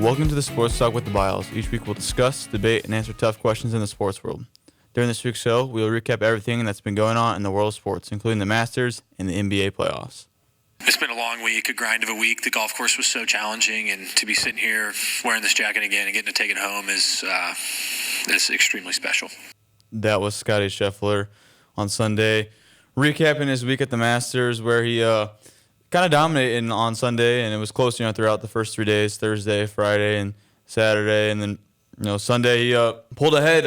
Welcome to the Sports Talk with the Byalls. Each week we'll discuss, debate, and answer tough questions in the sports world. During this week's show, we will recap everything that's been going on in the world of sports, including the Masters and the NBA playoffs. It's been a long week, a grind of a week. The golf course was so challenging, and to be sitting here wearing this jacket again and getting to take it home is extremely special. That was Scottie Scheffler on Sunday, recapping his week at the Masters, where he kind of dominated on Sunday, and it was close, throughout the first 3 days, Thursday, Friday, and Saturday. And then, Sunday he pulled ahead,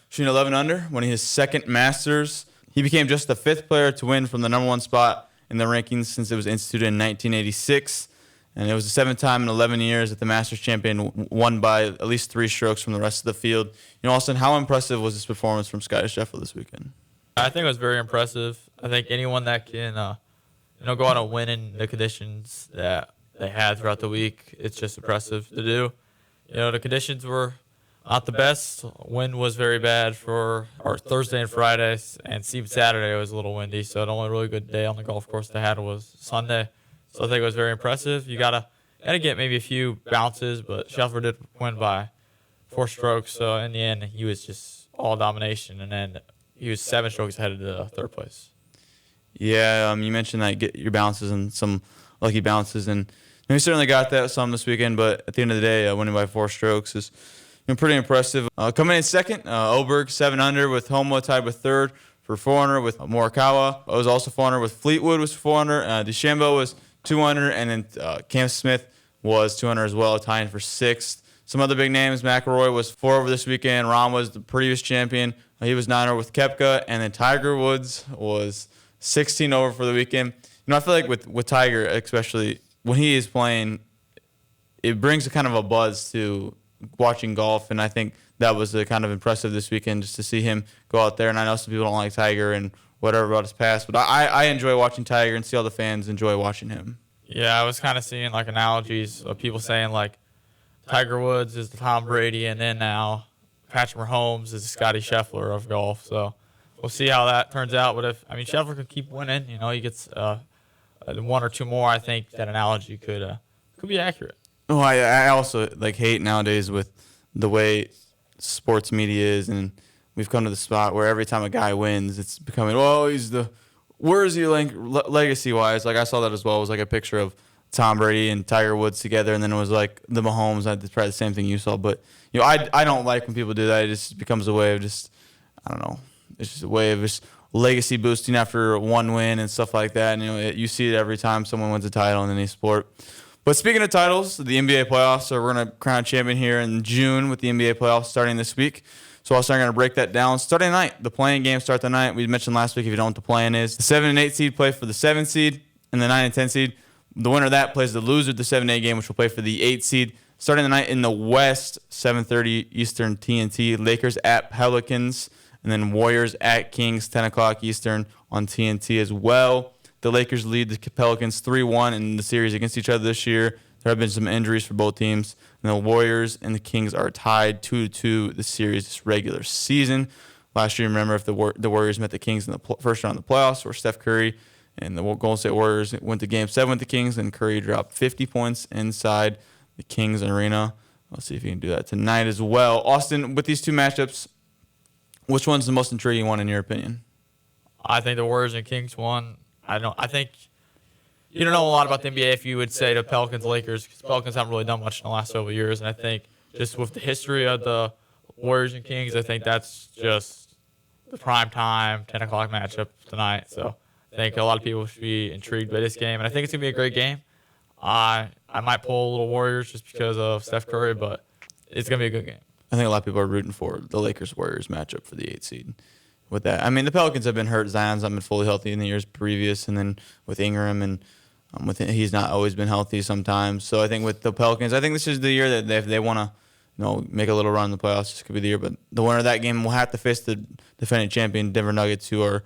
shooting 11 under, winning his second Masters. He became just the fifth player to win from the number one spot in the rankings since it was instituted in 1986. And it was the seventh time in 11 years that the Masters champion won by at least 3 strokes from the rest of the field. Austin, how impressive was this performance from Scottie Scheffler this weekend? I think it was very impressive. I think anyone that can go out and win in the conditions that they had throughout the week, it's just impressive to do. The conditions were not the best. Wind was very bad for our Thursday and Friday, and even Saturday was a little windy, so the only really good day on the golf course they had was Sunday. So I think it was very impressive. You gotta get maybe a few bounces, but Scheffler did win by 4 strokes, so in the end he was just all domination, and then he was 7 strokes ahead of the third place. Yeah, you mentioned that get your bounces and some lucky bounces, and he certainly got that some this weekend. But at the end of the day, winning by 4 strokes is pretty impressive. Coming in second, Oberg 7 under with Homa tied with third for 4 under with Morikawa. It was also 4 under with Fleetwood was 4 under. DeChambeau was 2 under, and then Cam Smith was 2 under as well, tying for 6th. Some other big names, McIlroy was 4 over this weekend. Rahm was the previous champion. He was 9 over with Koepka, and then Tiger Woods was 16 over for the weekend. I feel like with Tiger, especially when he is playing, it brings a kind of a buzz to watching golf, and I think that was kind of impressive this weekend just to see him go out there. And I know some people don't like Tiger and whatever about his past, but I enjoy watching Tiger and see all the fans enjoy watching him. Yeah, I was kind of seeing analogies of people saying Tiger Woods is the Tom Brady, and then now Patrick Mahomes is the Scottie Scheffler of golf. So we'll see how that turns out. But Scheffler could keep winning, he gets 1 or 2 more. I think that analogy could be accurate. Oh, I also hate nowadays with the way sports media is, and we've come to the spot where every time a guy wins, it's becoming, where is he legacy wise? I saw that as well. It was a picture of Tom Brady and Tiger Woods together, and then it was the Mahomes. That's probably the same thing you saw, but I don't like when people do that. It just becomes a way of I don't know. It's just a way of just legacy boosting after one win and stuff like that. And you see it every time someone wins a title in any sport. But speaking of titles, the NBA playoffs, so we're going to crown champion here in June with the NBA playoffs starting this week. So also I'm going to break that down. Starting tonight, the play-in games start tonight. We mentioned last week, if you don't know what the play-in is, the 7 and 8 seed play for the 7 seed, and the 9 and 10 seed. The winner of that plays the loser of the 7-8 game, which will play for the 8 seed. Starting tonight in the West, 7:30 Eastern TNT, Lakers at Pelicans, and then Warriors at Kings, 10 o'clock Eastern on TNT as well. The Lakers lead the Pelicans 3-1 in the series against each other this year. There have been some injuries for both teams. And the Warriors and the Kings are tied 2-2 the series this regular season. Last year, remember, if the Warriors met the Kings in the first round of the playoffs, where Steph Curry and the Golden State Warriors went to Game 7 with the Kings, and Curry dropped 50 points inside the Kings arena. Let's see if he can do that tonight as well. Austin, with these 2 matchups, which one's the most intriguing one in your opinion? I think the Warriors and Kings won. I think you don't know a lot about the NBA if you would say the Pelicans, Lakers, because Pelicans haven't really done much in the last several years. And I think just with the history of the Warriors and Kings, I think that's just the prime time 10 o'clock matchup tonight. So I think a lot of people should be intrigued by this game, and I think it's gonna be a great game. I might pull a little Warriors just because of Steph Curry, but it's gonna be a good game. I think a lot of people are rooting for the Lakers-Warriors matchup for the 8 seed. With that, the Pelicans have been hurt. Zion's not been fully healthy in the years previous, and then with Ingram and he's not always been healthy sometimes. So I think with the Pelicans, I think this is the year that if they want to make a little run in the playoffs, this could be the year. But the winner of that game will have to face the defending champion Denver Nuggets, who are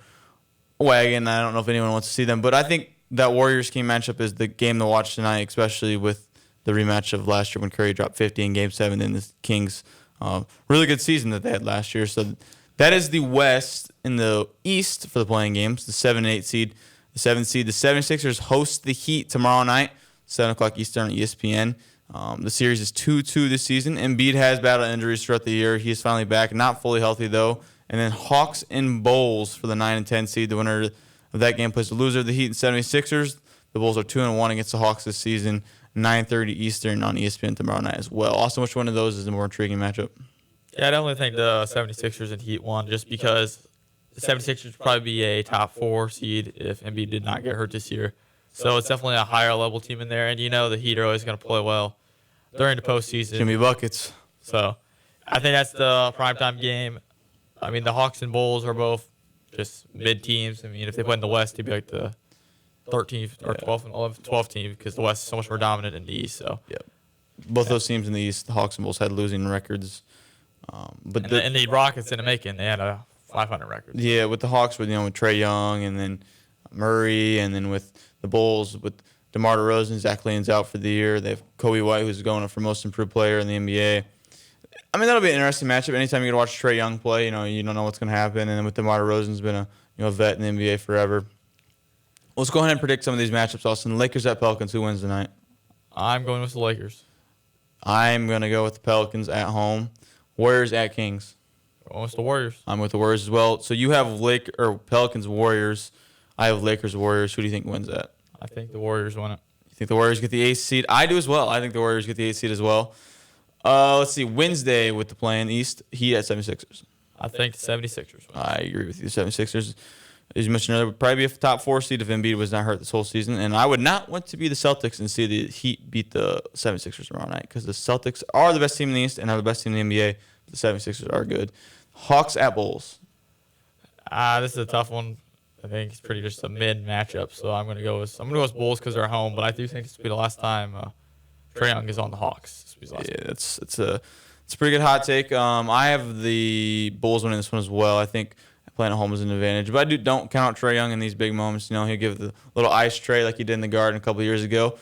wagon. I don't know if anyone wants to see them, but I think that Warriors-King matchup is the game to watch tonight, especially with the rematch of last year when Curry dropped 50 in Game 7 in the Kings. Really good season that they had last year. So that is the West. In the East for the playing games, the 7 and 8 seed, the 7 seed, the 76ers host the Heat tomorrow night, 7 o'clock Eastern on ESPN. The series is 2-2 this season. Embiid has battled injuries throughout the year. He is finally back, not fully healthy though. And then Hawks and Bulls for the 9 and 10 seed. The winner of that game plays the loser of the Heat and 76ers. The Bulls are 2-1 against the Hawks this season. 9:30 Eastern on ESPN tomorrow night as well. Austin, which one of those is the more intriguing matchup? Yeah, I definitely think the 76ers and Heat won just because the 76ers would probably be a top 4 seed if Embiid did not get hurt this year. So it's definitely a higher level team in there. And the Heat are always going to play well during the postseason. Jimmy buckets. So I think that's the primetime game. I mean, the Hawks and Bulls are both just mid teams. I mean, if they play in the West, they'd be like the 13th or 12th and 11th, 12th team because the West is so much more dominant in the East. So Yep. Both those teams in the East, the Hawks and Bulls, had losing records. But the Rockets didn't make it. They had a 500 record. Yeah, with the Hawks, with Trae Young and then Murray, and then with the Bulls with DeMar DeRozan, Zach Levine's out for the year. They have Kobe White, who's going up for most improved player in the NBA. I mean, that'll be an interesting matchup. Anytime you get to watch Trae Young play, you don't know what's going to happen. And then with DeMar DeRozan's been a vet in the NBA forever. Let's go ahead and predict some of these matchups, Austin. Lakers at Pelicans. Who wins tonight? I'm going with the Lakers. I'm going to go with the Pelicans at home. Warriors at Kings. Going with the Warriors. I'm with the Warriors as well. So you have Pelicans Warriors. I have Lakers Warriors. Who do you think wins that? I think the Warriors win it. You think the Warriors get the 8th seed? I do as well. I think the Warriors get the 8th seed as well. Let's see. Wednesday with the play in the East, Heat at 76ers. I think the 76ers win. I agree with you. The 76ers, as you mentioned earlier, would probably be a top 4 seed if Embiid was not hurt this whole season. And I would not want to be the Celtics and see the Heat beat the 76ers tomorrow night because the Celtics are the best team in the East and are the best team in the NBA. The 76ers are good. Hawks at Bulls. This is a tough one. I think it's pretty just a mid matchup. So I'm gonna go with Bulls because they're at home. But I do think this will be the last time Trae Young is on the Hawks. Yeah, it's a pretty good hot take. I have the Bulls winning this one as well. I think playing at home is an advantage, but I don't count Trae Young in these big moments. He'll give the little ice tray like he did in the Garden a couple of years ago.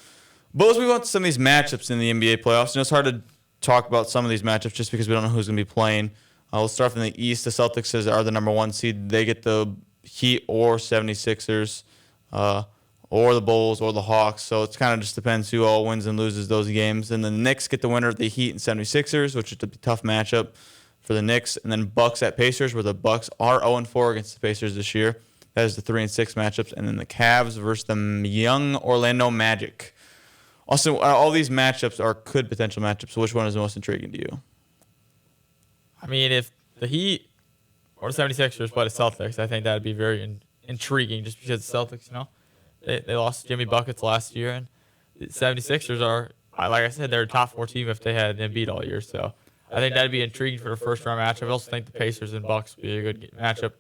But as we want some of these matchups in the NBA playoffs, it's hard to talk about some of these matchups just because we don't know who's going to be playing. We'll start from the East. The Celtics are the number 1 seed. They get the Heat or 76ers, or the Bulls or the Hawks. So it kind of just depends who all wins and loses those games. And the Knicks get the winner of the Heat and 76ers, which is a tough matchup for the Knicks. And then Bucks at Pacers, where the Bucks are 0-4 against the Pacers this year. That is the 3-6 matchups. And then the Cavs versus the young Orlando Magic. Also, all these matchups are potential matchups. So which one is the most intriguing to you? I mean, if the Heat or the 76ers play the Celtics, I think that would be very intriguing just because the Celtics, they lost Jimmy Buckets last year. And the 76ers are, like I said, they're a top 4 team if they had Embiid all year. So I think that would be intriguing for the first-round matchup. I also think the Pacers and Bucks would be a good matchup.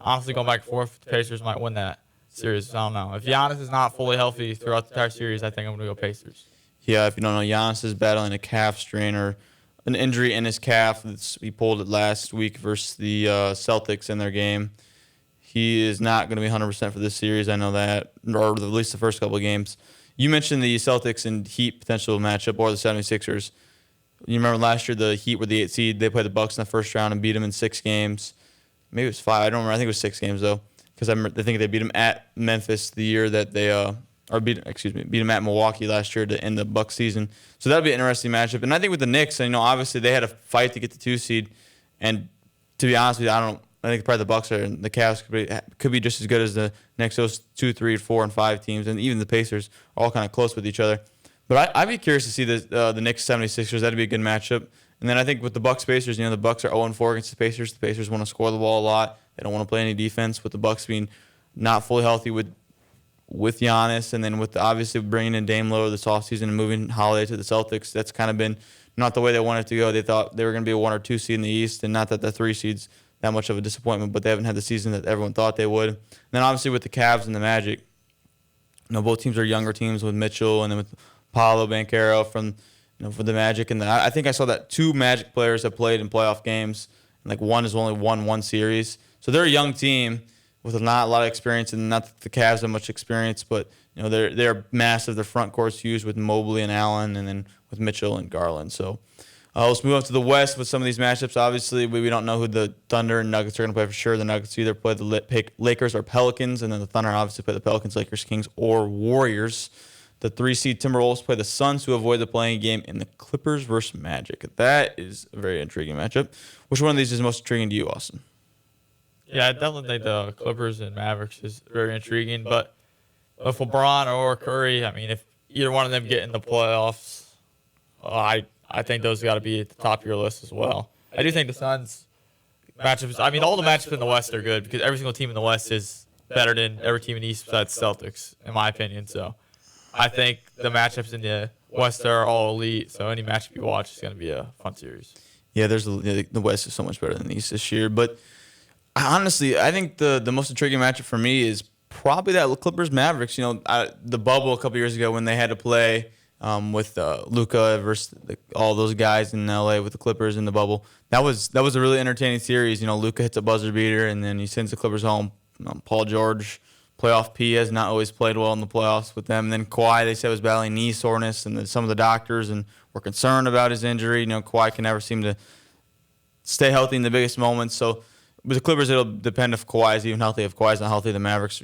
Honestly, going back and forth, the Pacers might win that series. I don't know. If Giannis is not fully healthy throughout the entire series, I think I'm going to go Pacers. Yeah, if you don't know, Giannis is battling a calf strain or an injury in his calf. He pulled it last week versus the Celtics in their game. He is not going to be 100% for this series. I know that, or at least the first couple of games. You mentioned the Celtics and Heat potential matchup or the 76ers. You remember last year the Heat were the 8th seed. They played the Bucks in the first round and beat them in 6 games. Maybe it was 5. I don't remember. I think it was 6 games, though, because I think they beat them at Memphis the year that they beat them at Milwaukee last year to end the Bucks season. So that'll be an interesting matchup. And I think with the Knicks, obviously they had a fight to get the 2 seed. And to be honest with you, I think probably the Bucks and the Cavs could be just as good as the next those 2, 3, 4, and 5 teams, and even the Pacers are all kind of close with each other. But I'd be curious to see the Knicks 76ers. That'd be a good matchup. And then I think with the Bucks Pacers, the Bucks are 0-4 against the Pacers. The Pacers want to score the ball a lot. They don't want to play any defense. With the Bucks being not fully healthy with Giannis, and then with obviously bringing in Dame Lillard this offseason and moving Holiday to the Celtics, that's kind of been not the way they wanted it to go. They thought they were going to be a 1 or 2 seed in the East, and not that the 3 seed's that much of a disappointment, but they haven't had the season that everyone thought they would. And then obviously with the Cavs and the Magic, both teams are younger teams with Mitchell and then with Paolo Banchero from the Magic. And I think I saw that 2 Magic players have played in playoff games, and one has only won 1 series. So they're a young team with not a lot of experience, and not that the Cavs have much experience, but they're massive. Their front court's huge with Mobley and Allen, and then with Mitchell and Garland. So let's move on to the West with some of these matchups. Obviously, we don't know who the Thunder and Nuggets are going to play for sure. The Nuggets either play the Lakers or Pelicans, and then the Thunder obviously play the Pelicans, Lakers, Kings, or Warriors. The 3-seed Timberwolves play the Suns, who avoid the playing game, in the Clippers versus Magic. That is a very intriguing matchup. Which one of these is most intriguing to you, Austin? Yeah, I definitely think the Clippers and Mavericks is very intriguing. But if LeBron or Curry, I mean, if either one of them get in the playoffs, I think those got to be at the top of your list as well. I do think the Suns matchups. I mean, all the matchups in the West are good because every single team in the West is better than every team in the East besides Celtics, in my opinion. So I think the matchups in the West are all elite. So any matchup you watch is going to be a fun series. Yeah, the West is so much better than the East this year. But honestly, I think the most intriguing matchup for me is probably that Clippers Mavericks. The bubble a couple years ago when they had to play with Luka versus all those guys in LA with the Clippers in the bubble. That was a really entertaining series. Luka hits a buzzer beater and then he sends the Clippers home. Paul George, playoff P, has not always played well in the playoffs with them. And then Kawhi, they said, was battling knee soreness, and some of the doctors were concerned about his injury. Kawhi can never seem to stay healthy in the biggest moments. So with the Clippers, it'll depend if Kawhi is even healthy. If Kawhi is not healthy, the Mavericks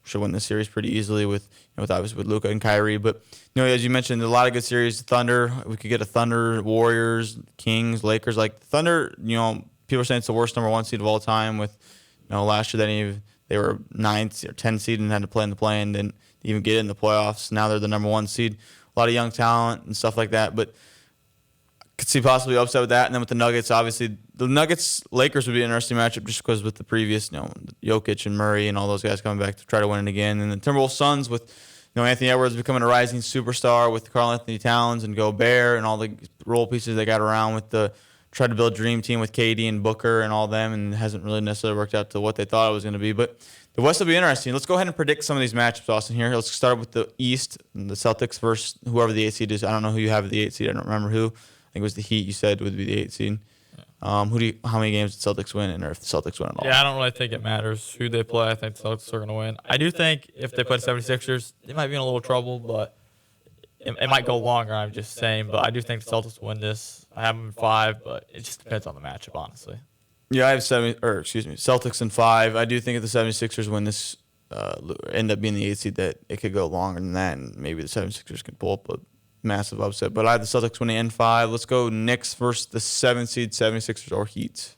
should win the series pretty easily with obviously with Luka and Kyrie. But as you mentioned, a lot of good series. Thunder, we could get a Thunder, Warriors, Kings, Lakers. Like Thunder, people are saying it's the worst number 1 seed of all time. With last year they were 9th or 10th seed and had to play in the play and didn't even get in the playoffs. Now they're the number 1 seed. A lot of young talent and stuff like that. But could see possibly upset with that. And then with the Nuggets, obviously, the Nuggets-Lakers would be an interesting matchup just because with the previous, Jokic and Murray and all those guys coming back to try to win it again. And the Timberwolves Suns with, Anthony Edwards becoming a rising superstar with Karl Anthony Towns and Gobert and all the role pieces they got around with try to build a dream team with KD and Booker and all them, and it hasn't really necessarily worked out to what they thought it was going to be. But the West will be interesting. Let's go ahead and predict some of these matchups, Austin, here. Let's start with the East, the Celtics versus whoever the 8 seed is. I don't know who you have at the 8 seed. I don't remember who. I think it was the Heat you said would be the 8 seed. How many games did Celtics win, or if the Celtics win at all? Yeah, I don't really think it matters who they play. I think the Celtics are going to win. I do think if they play the 76ers, they might be in a little trouble, but it might go longer, I'm just saying. But I do think the Celtics win this. I have them in 5, but it just depends on the matchup, honestly. Yeah, I have Celtics in 5. I do think if the 76ers win this, end up being the 8 seed, that it could go longer than that, and maybe the 76ers can pull up a massive upset. But I have the Celtics winning in 5. Let's go Knicks versus the 7 seed 76ers or Heat.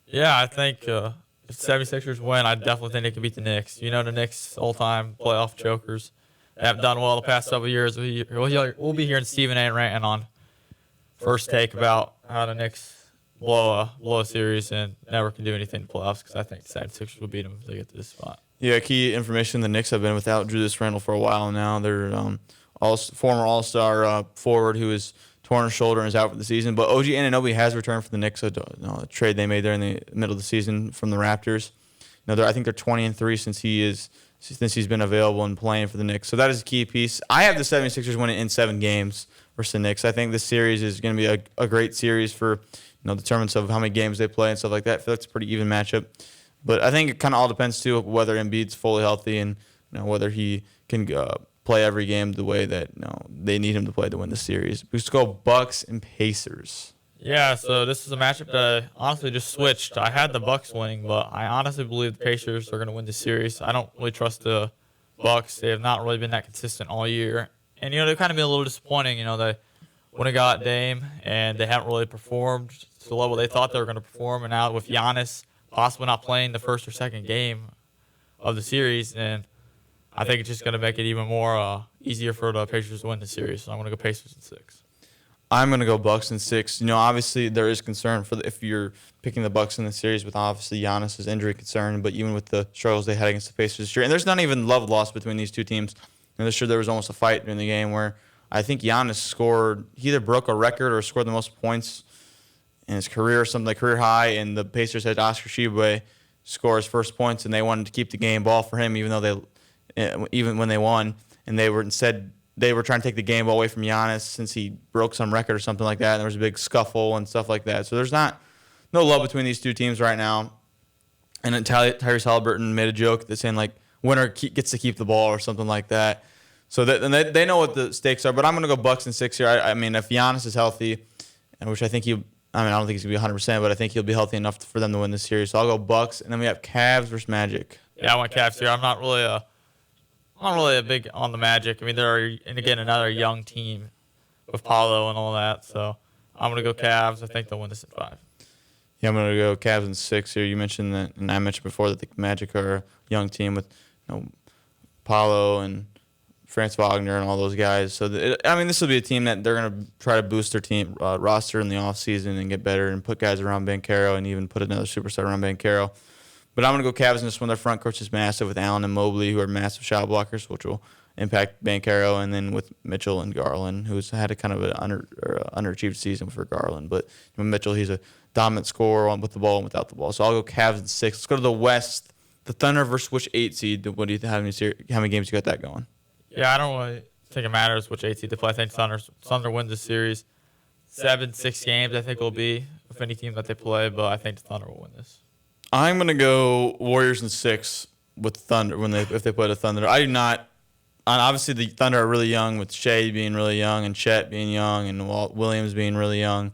Yeah, I think if the 76ers win, I definitely think they can beat the Knicks. The Knicks all-time playoff chokers. They have done well the past several years. We'll be hearing Stephen A. ranting on First Take about how the Knicks blow a series and never can do anything in the playoffs because I think the 76ers will beat them if they get to this spot. Yeah, key information, the Knicks have been without Julius Randle for a while now. They're former All-Star forward who is torn his shoulder and is out for the season. But OG Anunoby has returned for the Knicks, a trade they made there in the middle of the season from the Raptors. I think they're 20-3 since he's been available and playing for the Knicks. So that is a key piece. I have the 76ers winning in 7 games versus the Knicks. I think this series is going to be a great series for determinants of how many games they play and stuff like that. I feel like it's a pretty even matchup. But I think it kind of all depends, too, whether Embiid's fully healthy and whether he can play every game the way that they need him to play to win the series. Let's go Bucks and Pacers. Yeah, so this is a matchup that I honestly just switched. I had the Bucks winning, but I honestly believe the Pacers are going to win the series. I don't really trust the Bucks. They have not really been that consistent all year. And, they've kind of been a little disappointing. They went and got Dame, and they haven't really performed to the level they thought they were going to perform. And now with Giannis possibly not playing the first or second game of the series, and I think it's just going to make it even more easier for the Pacers to win the series. So I'm going to go Pacers in 6. I'm going to go Bucks in 6. Obviously there is concern if you're picking the Bucks in the series with obviously Giannis' injury concern, but even with the struggles they had against the Pacers this year, and there's not even love lost between these two teams. This year there was almost a fight during the game where I think Giannis he either broke a record or scored the most points in his career or something like career high, and the Pacers had Oscar Tshiebwe score his first points, and they wanted to keep the game ball for him even when they won, and they were trying to take the game ball away from Giannis since he broke some record or something like that. And there was a big scuffle and stuff like that. So there's no love between these two teams right now. And then Tyrese Halliburton made a joke that's saying, winner gets to keep the ball or something like that. So they know what the stakes are. But I'm going to go Bucks in 6 here. I mean, if Giannis is healthy, and which I think I don't think he's going to be 100%, but I think he'll be healthy enough for them to win this series. So I'll go Bucks. And then we have Cavs versus Magic. Yeah, I want Cavs here. I'm not really a I'm not really a big on the Magic. I mean, and again, another young team with Paulo and all that. So I'm going to go Cavs. I think they'll win this in 5. Yeah, I'm going to go Cavs in 6 here. You mentioned that, and I mentioned before that the Magic are a young team with Paulo and Franz Wagner and all those guys. So, this will be a team that they're going to try to boost their team roster in the offseason and get better and put guys around Banchero and even put another superstar around Banchero. But I'm going to go Cavs in this one. Their front court is massive with Allen and Mobley, who are massive shot blockers, which will impact Banchero, and then with Mitchell and Garland, who's had a kind of an underachieved season for Garland. But Mitchell, he's a dominant scorer with the ball and without the ball. So I'll go Cavs in 6. Let's go to the West. The Thunder versus which 8 seed? What do you how many games you got that going? Yeah, I don't really think it matters which 8 seed they play. I think Thunder wins the series. 7-6 games, I think, will be with any team that they play, but I think the Thunder will win this. I'm gonna go Warriors in 6 with Thunder if they play the Thunder. I do not. And obviously, the Thunder are really young with Shea being really young and Chet being young and Walt Williams being really young.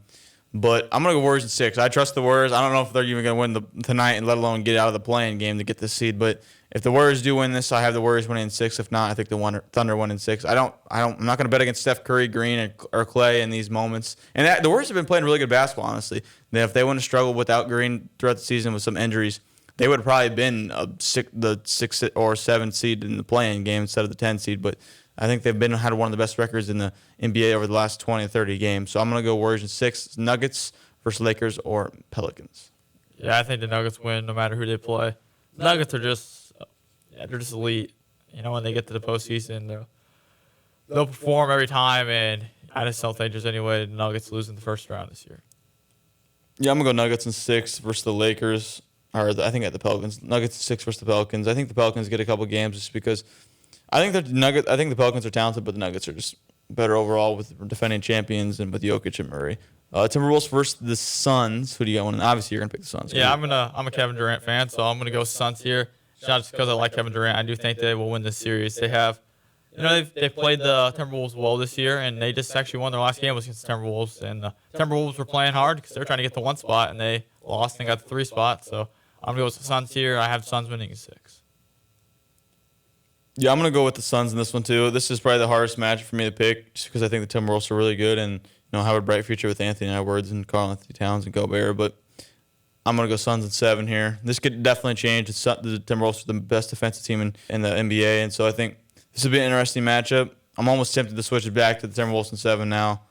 But I'm going to go Warriors in 6. I trust the Warriors. I don't know if they're even going to win tonight and let alone get out of the play-in game to get this seed. But if the Warriors do win this, I have the Warriors winning in 6. If not, I think the Thunder win in 6. I'm not going to bet against Steph Curry, Green, or Clay in these moments. And the Warriors have been playing really good basketball, honestly. If they wouldn't struggle without Green throughout the season with some injuries, they would have probably been the 6 or 7 seed in the play-in game instead of the 10 seed. But I think they've had one of the best records in the NBA over the last 20 or 30 games. So I'm going to go Warriors in 6. Nuggets versus Lakers or Pelicans. Yeah, I think the Nuggets win no matter who they play. The Nuggets are they're just elite. When they get to the postseason, they'll perform every time, and I just don't think there's any way the Nuggets lose in the first round this year. Yeah, I'm going to go Nuggets in 6 versus the Lakers. I think at the Pelicans. Nuggets in 6 versus the Pelicans. I think the Pelicans get a couple games just because I think the Pelicans are talented, but the Nuggets are just better overall with defending champions and with Jokic and Murray. Timberwolves versus the Suns. Who do you got? One? Obviously, you're gonna pick the Suns. Yeah, I'm a Kevin Durant fan, so I'm gonna go Suns here. It's not just because I like Kevin Durant. I do think they will win this series. They have, they've played the Timberwolves well this year, and they just actually won their last game was against the Timberwolves, and the Timberwolves were playing hard because they were trying to get the 1 spot, and they lost and got the 3 spot. So I'm gonna go with the Suns here. I have the Suns winning in 6. Yeah, I'm going to go with the Suns in this one, too. This is probably the hardest match for me to pick just because I think the Timberwolves are really good and have a bright future with Anthony Edwards and Karl-Anthony Towns and Gobert. But I'm going to go Suns in 7 here. This could definitely change. The Timberwolves are the best defensive team in the NBA, and so I think this would be an interesting matchup. I'm almost tempted to switch it back to the Timberwolves in 7 now,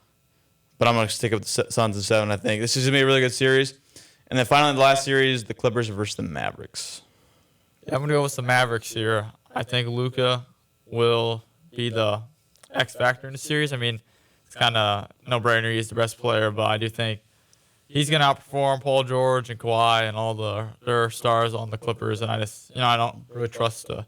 but I'm going to stick with the Suns in 7, I think. This is going to be a really good series. And then finally, the last series, the Clippers versus the Mavericks. Yeah, I'm going to go with the Mavericks here. I think Luka will be the X factor in the series. I mean, it's kind of no-brainer. He's the best player, but I do think he's going to outperform Paul George and Kawhi and all their stars on the Clippers. And I don't really trust the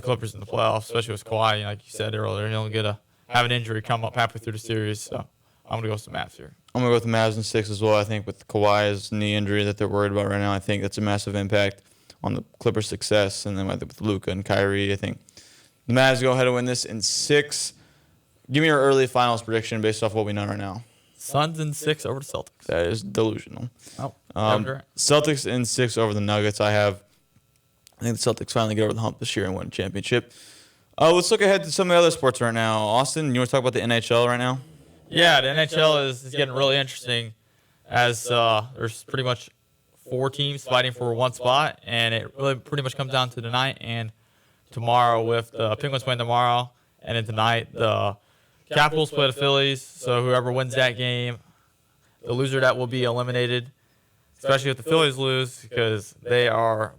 Clippers in the playoffs, especially with Kawhi. Like you said earlier, he'll have an injury come up halfway through the series. So I'm going to go with the Mavs here. I'm going to go with the Mavs in 6 as well. I think with Kawhi's knee injury that they're worried about right now, I think that's a massive impact on the Clippers' success. And then with Luka and Kyrie, I think the Mavs go ahead and win this in 6. Give me your early finals prediction based off what we know right now. Suns in 6 over the Celtics. That is delusional. Oh, Celtics in 6 over the Nuggets. I think the Celtics finally get over the hump this year and win a championship. Let's look ahead to some of the other sports right now. Austin, you want to talk about the NHL right now? Yeah, the NHL is getting really interesting as there's pretty much 4 teams fighting for 1 spot, and it really pretty much comes down to tonight and tomorrow with the Penguins playing tomorrow, and then tonight the Capitals play the Phillies, so whoever wins that game, the loser that will be eliminated, especially if the Phillies lose because they are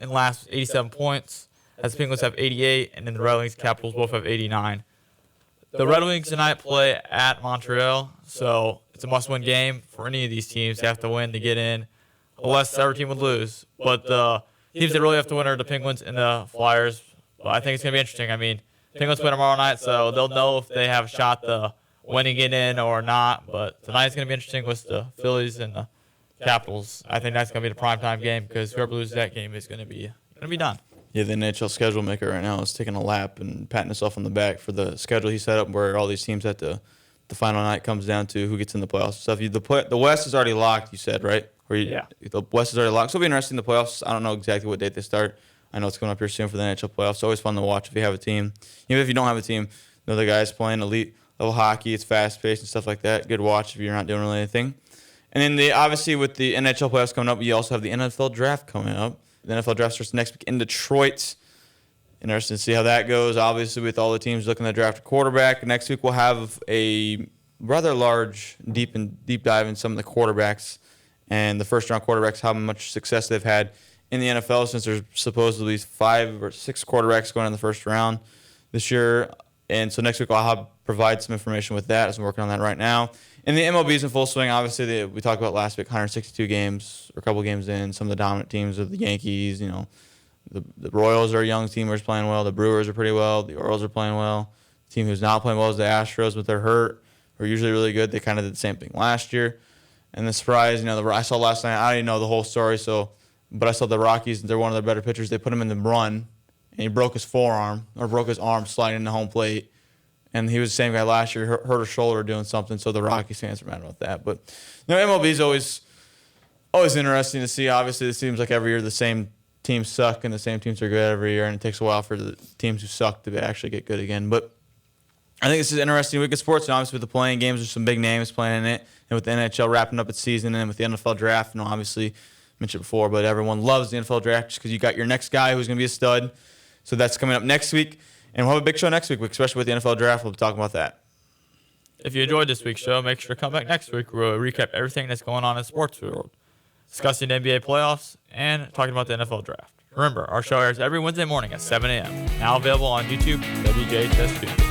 in last with 87 points, as the Penguins have 88, and then the Red Wings and Capitals both have 89. The Red Wings tonight play at Montreal, so it's a must-win game for any of these teams. They have to win to get in, unless every team would lose. But the teams that really have to win are the Penguins and the Flyers. But I think it's going to be interesting. I mean, Penguins play tomorrow night, so they'll know if they have a shot to winning it in or not. But tonight's going to be interesting with the Phillies and the Capitals. I think that's going to be the primetime game because whoever loses that game is going to be done. Yeah, the NHL schedule maker right now is taking a lap and patting himself on the back for the schedule he set up where all these teams have to the final night comes down to who gets in the playoffs. So the West is already locked, you said, right? Yeah. The West is already locked. So it'll be interesting in the playoffs. I don't know exactly what date they start. I know it's coming up here soon for the NHL playoffs. It's always fun to watch if you have a team. Even if you don't have a team, the guys playing elite level hockey. It's fast-paced and stuff like that. Good watch if you're not doing really anything. And then obviously with the NHL playoffs coming up, you also have the NFL draft coming up. The NFL draft starts next week in Detroit. Interesting to see how that goes. Obviously, with all the teams looking to draft a quarterback, next week we'll have a rather large, deep dive in some of the quarterbacks and the first-round quarterbacks, how much success they've had in the NFL since there's supposedly 5 or 6 quarterbacks going in the first round this year. And so next week I'll provide some information with that as I'm working on that right now. And the MLB's in full swing. Obviously, we talked about last week, 162 games or a couple games in. Some of the dominant teams of the Yankees, the Royals are a young team who's playing well. The Brewers are pretty well. The Orioles are playing well. The team who's not playing well is the Astros, but they're hurt. Are usually really good. They kind of did the same thing last year. And the surprise, I saw last night. I didn't know the whole story, but I saw the Rockies. They're one of their better pitchers. They put him in the run, and he broke his forearm or broke his arm sliding into home plate. And he was the same guy last year. Hurt a shoulder doing something. So the Rockies fans are mad about that. But MLB is always interesting to see. Obviously, it seems like every year the same teams suck and the same teams are good every year, and it takes a while for the teams who suck to actually get good again. But I think this is interesting week of sports, and obviously with the playing games, there's some big names playing in it, and with the NHL wrapping up its season, and with the NFL draft, obviously mentioned before, but everyone loves the NFL draft just because you got your next guy who's going to be a stud. So that's coming up next week, and we'll have a big show next week, especially with the NFL draft. We'll be talking about that. If you enjoyed this week's show, make sure to come back next week where we'll recap everything that's going on in the sports world, discussing the NBA playoffs, and talking about the NFL draft. Remember, our show airs every Wednesday morning at 7 a.m. Now available on YouTube, WJHS Studios.